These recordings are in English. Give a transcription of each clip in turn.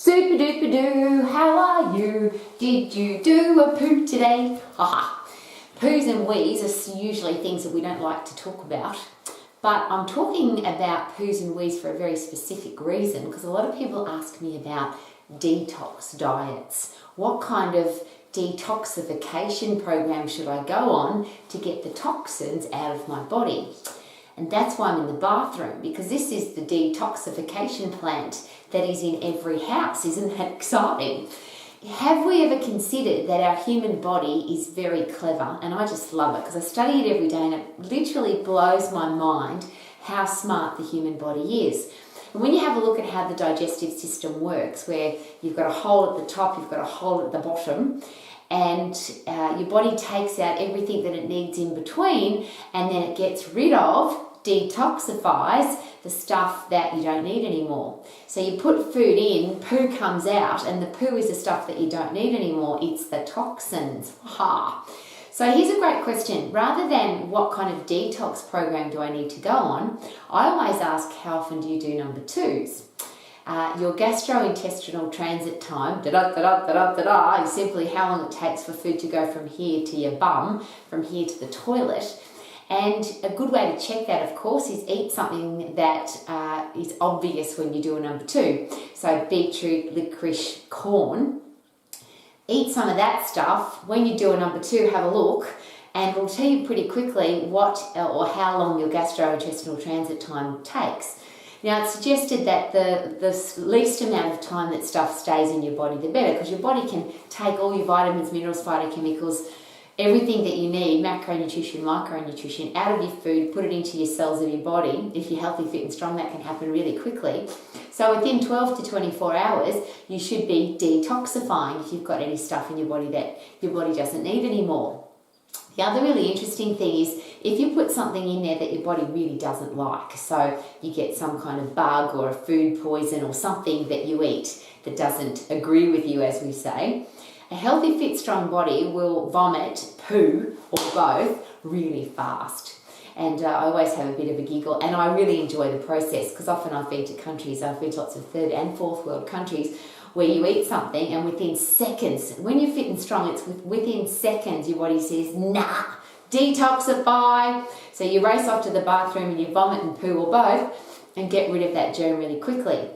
Super duper doo, how are you? Did you do a poo today? Haha. Poos and wees are usually things that we don't like to talk about, but I'm talking about poos and wees for a very specific reason, because a lot of people ask me about detox diets. What kind of detoxification program should I go on to get the toxins out of my body? And that's why I'm in the bathroom, because this is the detoxification plant that is in every house. Isn't that exciting? Have we ever considered that our human body is very clever? And I just love it because I study it every day, and it literally blows my mind how smart the human body is. And when you have a look at how the digestive system works, where you've got a hole at the top, you've got a hole at the bottom, and your body takes out everything that it needs in between, and then it gets rid of, detoxifies the stuff that you don't need anymore. So you put food in, poo comes out, and the poo is the stuff that you don't need anymore. It's the toxins. Ha! So here's a great question. Rather than what kind of detox program do I need to go on, I always ask, how often do you do number twos? Your gastrointestinal transit time, is simply how long it takes for food to go from here to your bum, from here to the toilet. And a good way to check that, of course, is eat something that is obvious when you do a number two. So beetroot, licorice, corn. Eat some of that stuff. When you do a number two, have a look, and it'll tell you pretty quickly what or how long your gastrointestinal transit time takes. Now, it's suggested that the least amount of time that stuff stays in your body, the better, because your body can take all your vitamins, minerals, phytochemicals, everything that you need, macronutrition, micronutrition, out of your food, put it into your cells of your body. If you're healthy, fit and strong, that can happen really quickly. So within 12 to 24 hours, you should be detoxifying if you've got any stuff in your body that your body doesn't need anymore. The other really interesting thing is if you put something in there that your body really doesn't like, so you get some kind of bug or a food poison or something that you eat that doesn't agree with you, as we say, a healthy, fit, strong body will vomit, poo, or both really fast. And I always have a bit of a giggle, and I really enjoy the process, because often I've been to countries, I've been to lots of third and fourth world countries, where you eat something and within seconds, when you're fit and strong, it's within seconds your body says, nah, detoxify. So you race off to the bathroom and you vomit and poo or both and get rid of that germ really quickly.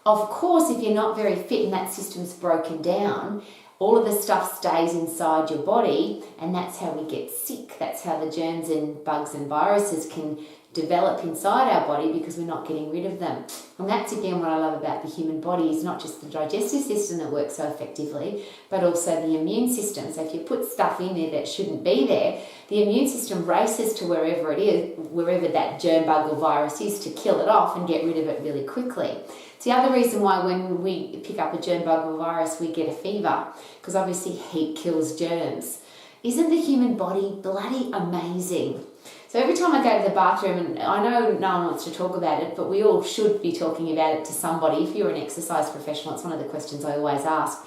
Of course, if you're not very fit and that system's broken down, all of the stuff stays inside your body, and that's how we get sick. That's how the germs and bugs and viruses can develop inside our body, because we're not getting rid of them. And that's again what I love about the human body, is not just the digestive system that works so effectively, but also the immune system. So if you put stuff in there that shouldn't be there, the immune system races to wherever it is, wherever that germ, bug or virus is, to kill it off and get rid of it really quickly. It's the other reason why when we pick up a germ, bug or virus, we get a fever, because obviously heat kills germs. Isn't the human body bloody amazing? So every time I go to the bathroom, and I know no one wants to talk about it, but we all should be talking about it to somebody. If you're an exercise professional, it's one of the questions I always ask.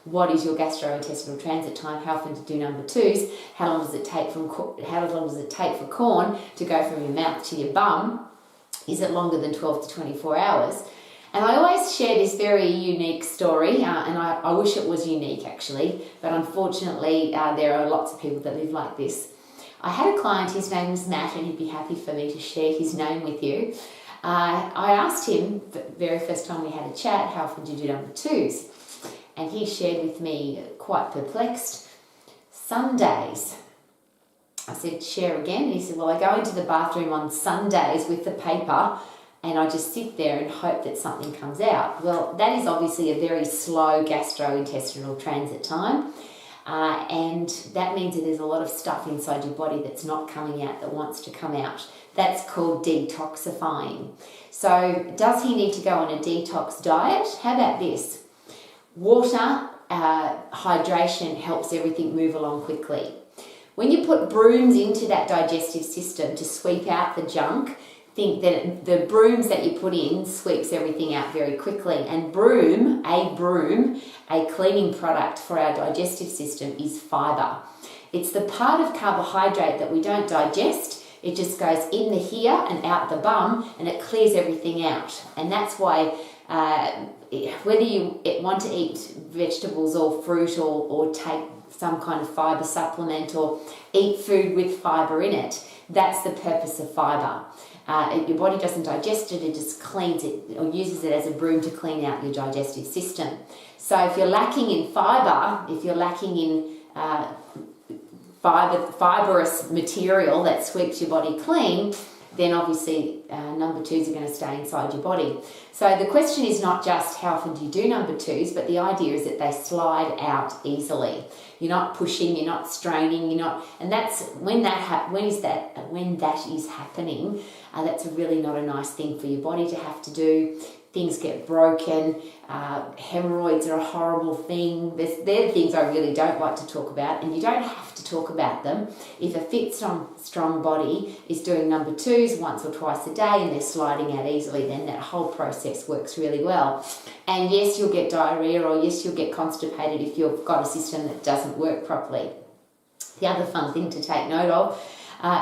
What is your gastrointestinal transit time? How often to do number twos? How long does it take for corn to go from your mouth to your bum? Is it longer than 12 to 24 hours? And I always share this very unique story, and I wish it was unique actually, but unfortunately there are lots of people that live like this. I had a client, his name was Matt, and he'd be happy for me to share his name with you. I asked him, the very first time we had a chat, how often do you do number twos? And he shared with me, quite perplexed, Sundays. I said, share again. And he said, well, I go into the bathroom on Sundays with the paper, and I just sit there and hope that something comes out. Well, that is obviously a very slow gastrointestinal transit time. And that means that there's a lot of stuff inside your body that's not coming out, that wants to come out. That's called detoxifying. So does he need to go on a detox diet? How about this? Water, hydration helps everything move along quickly. When you put brooms into that digestive system to sweep out the junk, think that the brooms that you put in sweeps everything out very quickly. And a cleaning product for our digestive system is fibre. It's the part of carbohydrate that we don't digest. It just goes in the here and out the bum, and it clears everything out. And that's why whether you want to eat vegetables or fruit or take some kind of fibre supplement or eat food with fibre in it, that's the purpose of fibre. Your body doesn't digest it, it just cleans it or uses it as a broom to clean out your digestive system. So if you're lacking in fibre, if you're lacking in fibrous material that sweeps your body clean, then obviously number 2s are going to stay inside your body. So the question is not just how often do you do number 2s, but the idea is that they slide out easily. You're not pushing, you're not straining, and that's when that is happening. That's really not a nice thing for your body to have to do. Things get broken. Hemorrhoids are a horrible thing. They're the things I really don't like to talk about, and you don't have to talk about them. If a fit, strong body is doing number 2s once or twice a day and they're sliding out easily, then that whole process works really well. And yes, you'll get diarrhea, or yes, you'll get constipated if you've got a system that doesn't work properly. The other fun thing to take note of,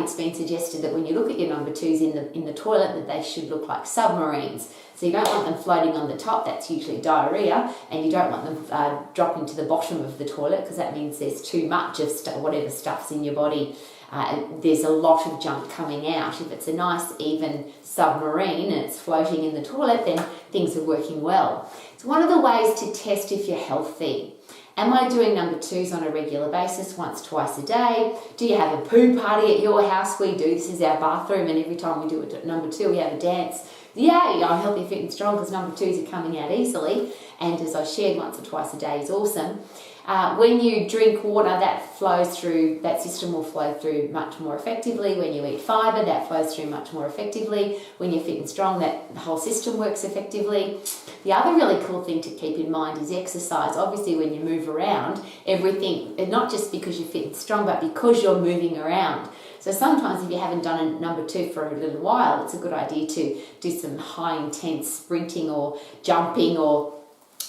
it's been suggested that when you look at your number 2s in the toilet, that they should look like submarines. So you don't want them floating on the top, that's usually diarrhea, and you don't want them dropping to the bottom of the toilet, because that means there's too much of whatever stuff's in your body. There's a lot of junk coming out. If it's a nice even submarine and it's floating in the toilet, then things are working well. It's one of the ways to test if you're healthy. Am I doing number 2s on a regular basis, once, twice a day? Do you have a poo party at your house? We do. This is our bathroom, and every time we do a number 2, we have a dance. Yay, I'm healthy, fit and strong because number 2s are coming out easily. And as I shared, once or twice a day is awesome. When you drink water, that system will flow through much more effectively. When you eat fibre, that flows through much more effectively. When you're fit and strong, the whole system works effectively. The other really cool thing to keep in mind is exercise. Obviously, when you move around, everything, not just because you're fit and strong, but because you're moving around. So sometimes if you haven't done a number 2 for a little while, it's a good idea to do some high intense sprinting or jumping or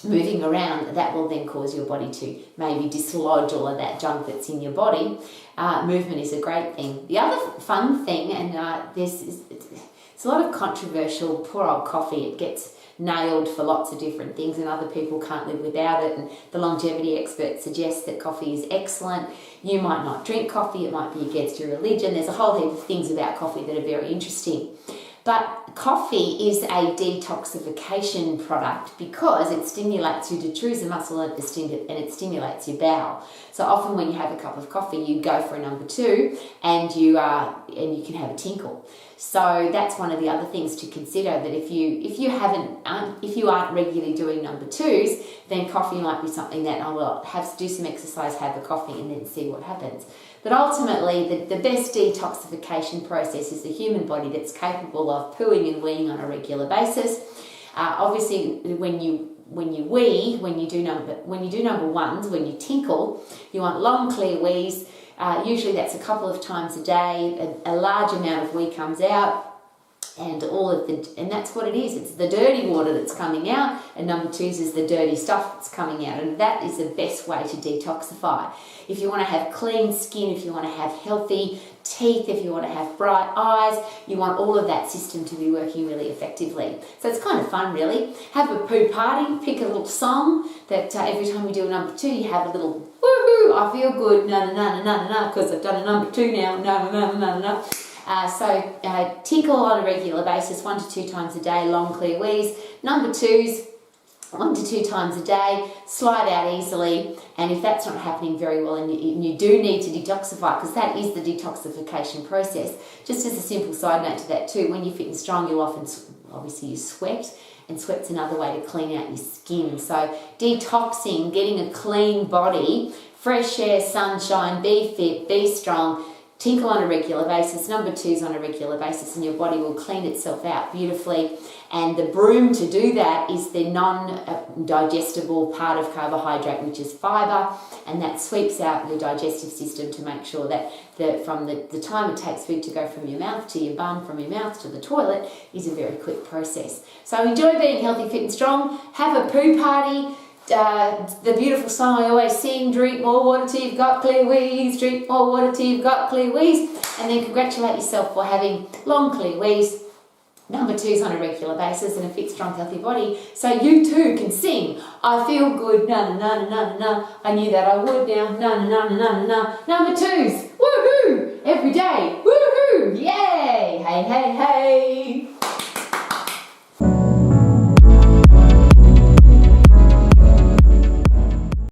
moving around. That will then cause your body to maybe dislodge all of that junk that's in your body. Movement is a great thing. The other fun thing, and it's a lot of controversial, poor old coffee. It gets nailed for lots of different things, and other people can't live without it, and the longevity experts suggest that coffee is excellent. You might not drink coffee, it might be against your religion. There's a whole heap of things about coffee that are very interesting. But coffee is a detoxification product because it stimulates your detrusor muscle and it stimulates your bowel. So often when you have a cup of coffee, you go for a number 2 and you can have a tinkle. So that's one of the other things to consider, that if you aren't regularly doing number 2s, then coffee might be something that do some exercise, have a coffee, and then see what happens. But ultimately, the best detoxification process is the human body that's capable of pooing and weeing on a regular basis. Obviously, when you do number 1s, when you tinkle, you want long, clear wees. Usually that's a couple of times a day. A large amount of wee comes out, and that's what it is. It's the dirty water that's coming out, and number 2s is the dirty stuff that's coming out, and that is the best way to detoxify. If you want to have clean skin, if you want to have healthy teeth, if you want to have bright eyes, you want all of that system to be working really effectively. So it's kind of fun, really. Have a poo party, pick a little song that every time you do a number 2, you have a little woohoo, I feel good, na because I've done a number 2 now, na. So tinkle on a regular basis, 1 to 2 times a day, long clear wees. Number 2s, 1 to 2 times a day, slide out easily. And if that's not happening very well and you do need to detoxify, because that is the detoxification process, just as a simple side note to that too, when you're fit and strong, you'll obviously you sweat, and sweat's another way to clean out your skin. So detoxing, getting a clean body, fresh air, sunshine, be fit, be strong, tinkle on a regular basis, number 2s on a regular basis, and your body will clean itself out beautifully. And the broom to do that is the non-digestible part of carbohydrate, which is fibre, and that sweeps out your digestive system to make sure that from the time it takes food to go from your mouth to your bum, from your mouth to the toilet, is a very quick process. So enjoy being healthy, fit and strong. Have a poo party. The beautiful song I always sing, drink more water till you've got clear wheeze, drink more water till you've got clear wheeze, and then congratulate yourself for having long clear wheeze. Number 2 is on a regular basis in a fit, strong, healthy body. So you too can sing. I feel good, na na na na na. I knew that I would now, na na na na na. Number 2's, woohoo! Every day, woohoo! Yay! Hey, hey, hey!